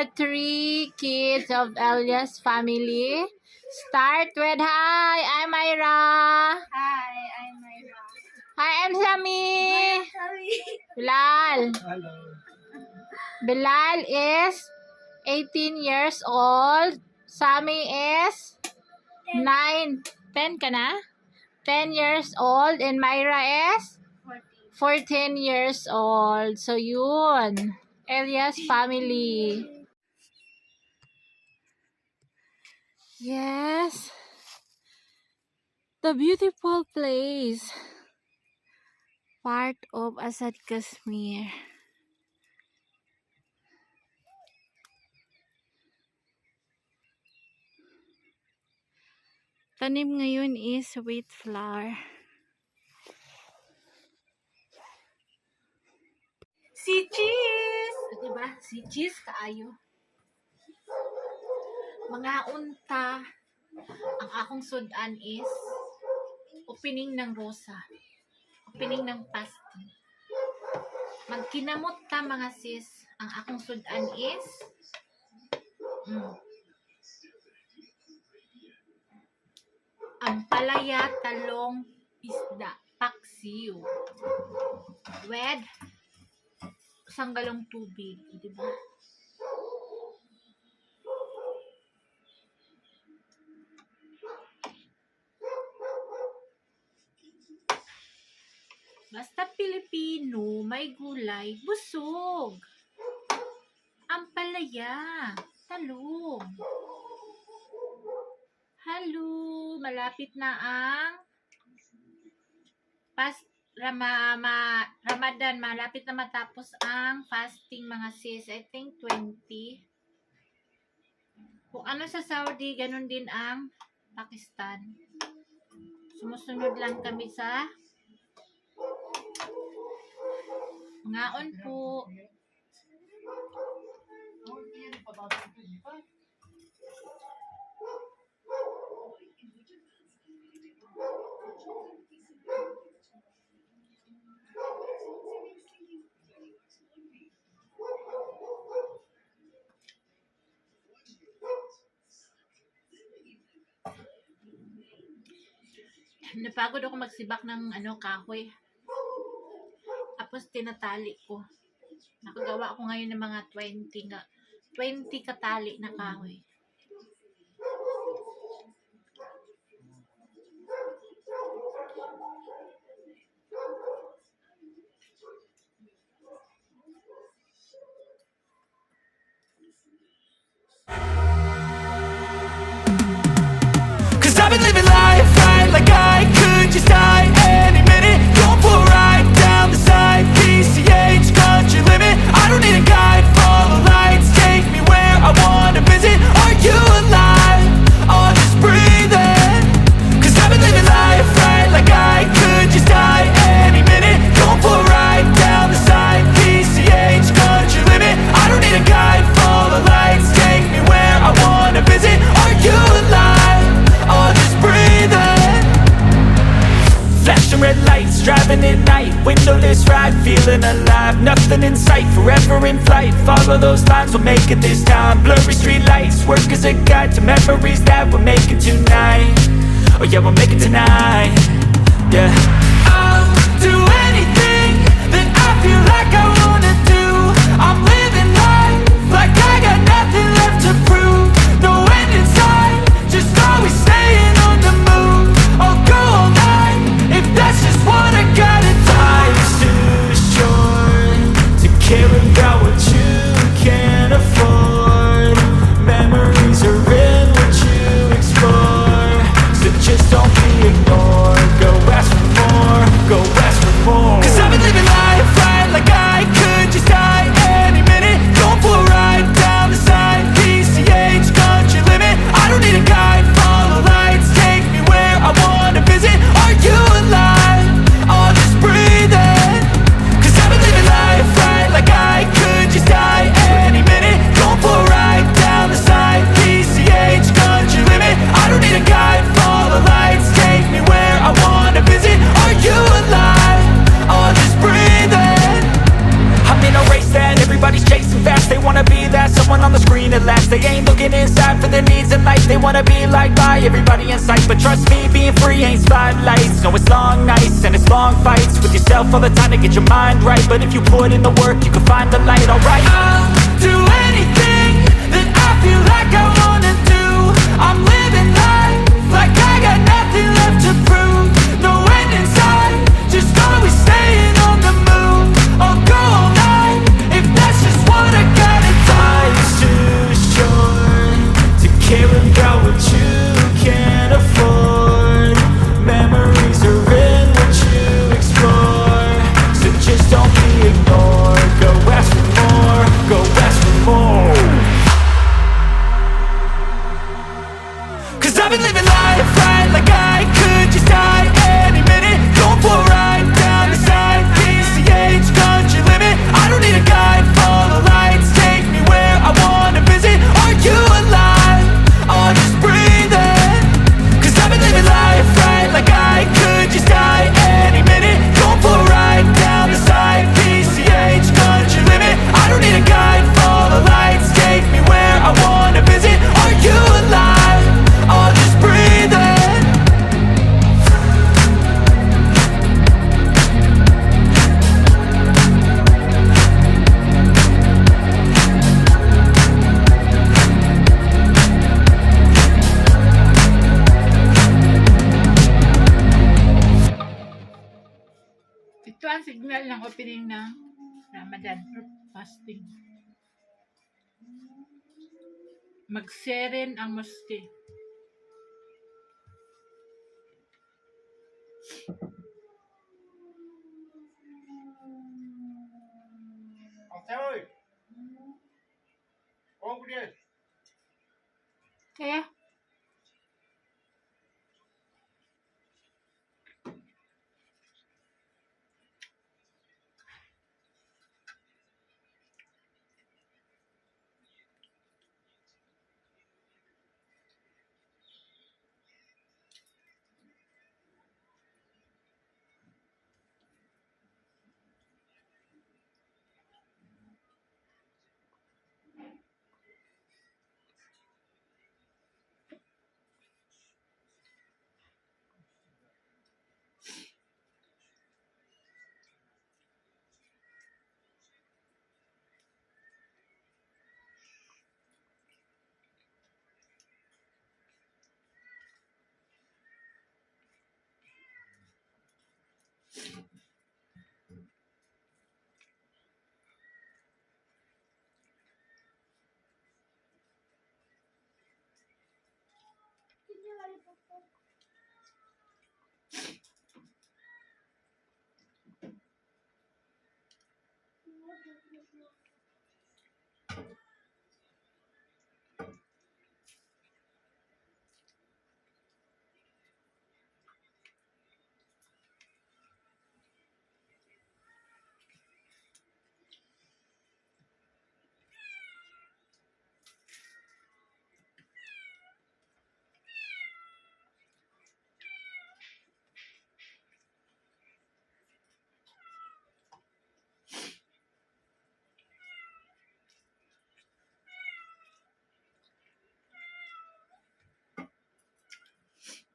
the 3 kids of Elias family. Start with hi, I'm Myra. Hi, I'm Myra. Hi, I'm Sammy. Sorry. Bilal. Hello. Bilal is 18 years old. Sammy is 9. 10 ka na? 10 years old. And Myra is 14 years old. So, yun. Elias family. Yes. The beautiful place. Part of Asad Kashmir. Tanim ngayon is wheat flour. Si Cheese! Diba? Si cheese kaayo. Mga unta, ang akong sudan is opening ng rosa. Opening ng pasty. Magkinamot ta mga sis. Ang akong sudan is ang palaya, talong, isda, paksiw. With sanggalong tubig, di ba? Basta Pilipino, may gulay, busog. Ang palaya, talong. Hello, malapit na ang Ramadan, malapit na matapos ang fasting mga sis. I think 20. Kung ano sa Saudi, ganun din ang Pakistan. Sumusunod lang kami sa ngaon po. Napagod ako magsibak ng kahoy. Tapos tinatali ko. Nakagawa ako ngayon ng mga 20 katali na kahoy. Cause I've been living life right like I could just die any minute. Going for a ride down the side, PCH country limit. I don't need a guide, follow lights, take me where I wanna visit. Are you alive? Or just breathing? Cause I've been living life right like I could just die any minute. Going for a ride down the side, PCH country limit. I don't need a guide, follow lights, take me where I wanna visit. Are you alive? Or just breathing? Flashing red lights, driving at night, windowless ride, feeling alive. Nothing in sight, forever in flight. Follow those lines, we'll make it this time. Blurry street lights, work as a guide to memories that we're making tonight. Oh yeah, we'll make it tonight. Yeah. I'll do anything that I feel like I wanna do. I'm living life like I got nothing left to prove. No end in sight, just always staying on the move. I'll go all night if that's just what I gotta do. Life's too short to care about what you can't afford. Memories are in what you explore, so just don't be ignored. Go ask for more. They wanna be that someone on the screen at last. They ain't looking inside for their needs in life. They wanna be liked by everybody in sight, but trust me, being free ain't spotlights. No, it's long nights and it's long fights with yourself all the time to get your mind right. But if you put in the work, you can find the light. Alright, I'll do anything that I feel like I wanna do. I'm living life like I got nothing left to prove. No end in sight, just always staying on the move. I'll go all night if that's just what I gotta do. Life's too short to care about what you can't afford. Memories are in what you explore, so just don't be ignored. Go ask for more, go ask for more. Cause I've been living life right like I could just die any minute. Going for a ride down the side, PCH country limit. I don't need a guide, follow lights, take me where I wanna visit. Are you alive? Or just breathing? Cause I've been living life right like I could just die any minute. Going for a ride down the side, PCH country limit. I don't need a guide, follow lights, take me where I wanna visit. Are you alive? Or just breathing? Ito ang signal ng opening ng Ramadan fasting. Magseren ang mosque. Kaya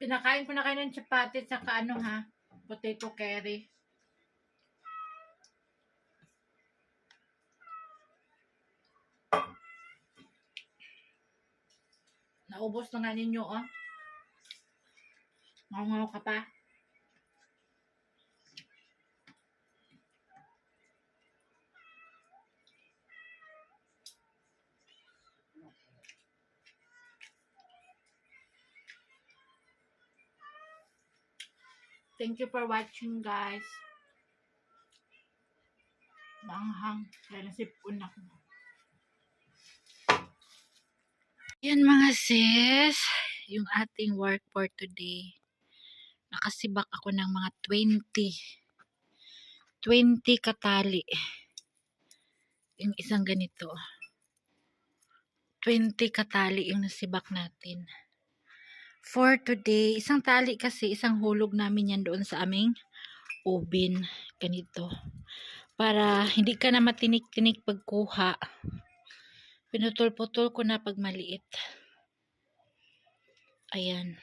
pinakain ko na kayo ng chapati at saka ano ha, potato curry. Naubos na nga ninyo, oh. Ngaw-ngaw ka pa. Thank you for watching, guys. Maanghang. Kaya nasipon ako. Yan mga sis, yung ating work for today. Nakasibak ako ng mga 20 katali. Yung isang ganito. 20 katali yung nasibak natin. For today, isang tali kasi, isang hulog namin yan doon sa aming oven. Ganito. Para hindi ka na matinik-tinik pagkuha. Pinutol-putol ko na pag maliit. Ayan.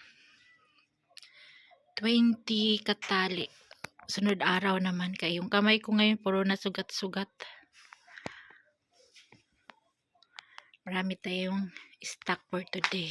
20 katali. Sunod araw naman kay yung kamay ko ngayon puro na sugat-sugat. Marami tayong stock for today.